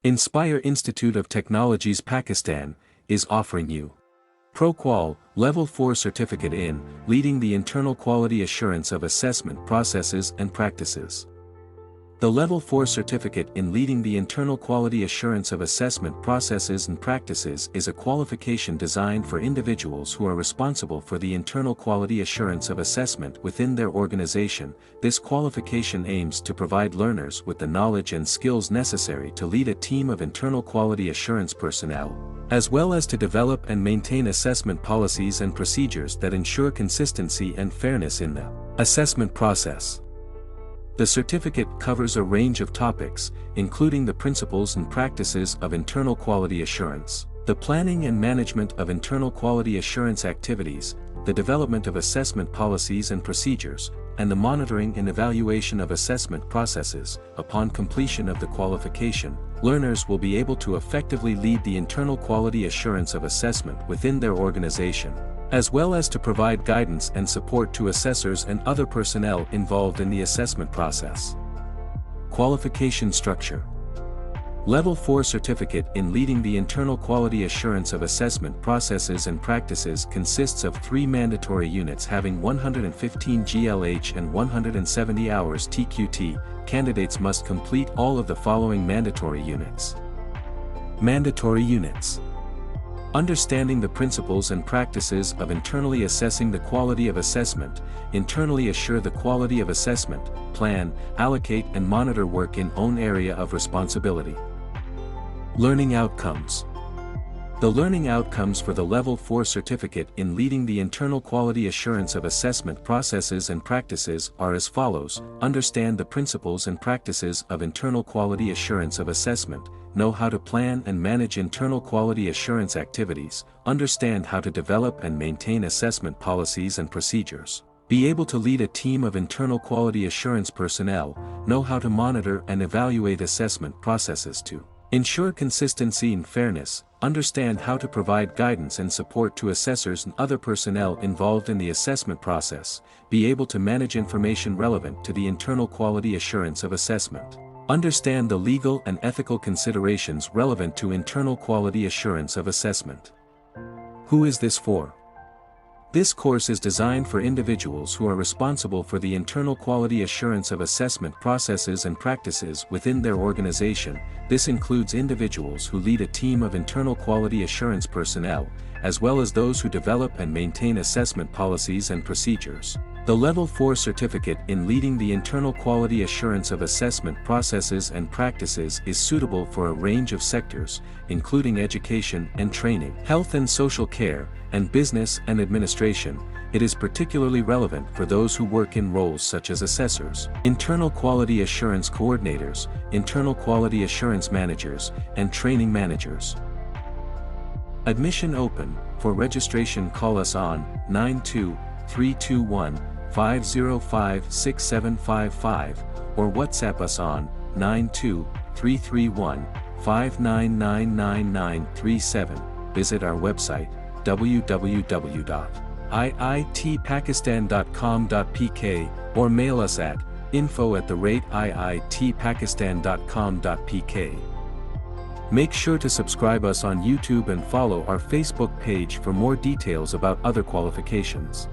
Inspire Institute of Technologies Pakistan is offering you ProQual, Level 4 Certificate in Leading the Internal Quality Assurance of Assessment Processes and Practices. The Level 4 Certificate in Leading the Internal Quality Assurance of Assessment Processes and Practices is a qualification designed for individuals who are responsible for the internal quality assurance of assessment within their organization. This qualification aims to provide learners with the knowledge and skills necessary to lead a team of internal quality assurance personnel, as well as to develop and maintain assessment policies and procedures that ensure consistency and fairness in the assessment process. The certificate covers a range of topics, including the principles and practices of internal quality assurance, the planning and management of internal quality assurance activities, the development of assessment policies and procedures, and the monitoring and evaluation of assessment processes. Upon completion of the qualification, learners will be able to effectively lead the internal quality assurance of assessment within their organization, as well as to provide guidance and support to assessors and other personnel involved in the assessment process. Qualification structure. Level 4 Certificate in Leading the Internal Quality Assurance of Assessment Processes and Practices consists of 3 mandatory units having 115 GLH and 170 hours TQT. Candidates must complete all of the following mandatory units. Mandatory units: understanding the principles and practices of internally assessing the quality of assessment, internally assure the quality of assessment, plan, allocate and monitor work in own area of responsibility. Learning outcomes. The learning outcomes for the Level 4 Certificate in Leading the Internal Quality Assurance of Assessment Processes and Practices are as follows: understand the principles and practices of internal quality assurance of assessment, know how to plan and manage internal quality assurance activities, understand how to develop and maintain assessment policies and procedures, be able to lead a team of internal quality assurance personnel, know how to monitor and evaluate assessment processes to ensure consistency and fairness, understand how to provide guidance and support to assessors and other personnel involved in the assessment process, be able to manage information relevant to the internal quality assurance of assessment, understand the legal and ethical considerations relevant to internal quality assurance of assessment. Who is this for? This course is designed for individuals who are responsible for the internal quality assurance of assessment processes and practices within their organization. This includes individuals who lead a team of internal quality assurance personnel, as well as those who develop and maintain assessment policies and procedures. The Level 4 Certificate in Leading the Internal Quality Assurance of Assessment Processes and Practices is suitable for a range of sectors, including education and training, health and social care, and business and administration. It is particularly relevant for those who work in roles such as assessors, internal quality assurance coordinators, internal quality assurance managers, and training managers. Admission open. For registration, call us on 92-321-505-6755 or WhatsApp us on 92-331-5999937. Visit our website www.iitpakistan.com.pk or mail us at info@iitpakistan.com.pk. Make sure to subscribe us on YouTube and follow our Facebook page for more details about other qualifications.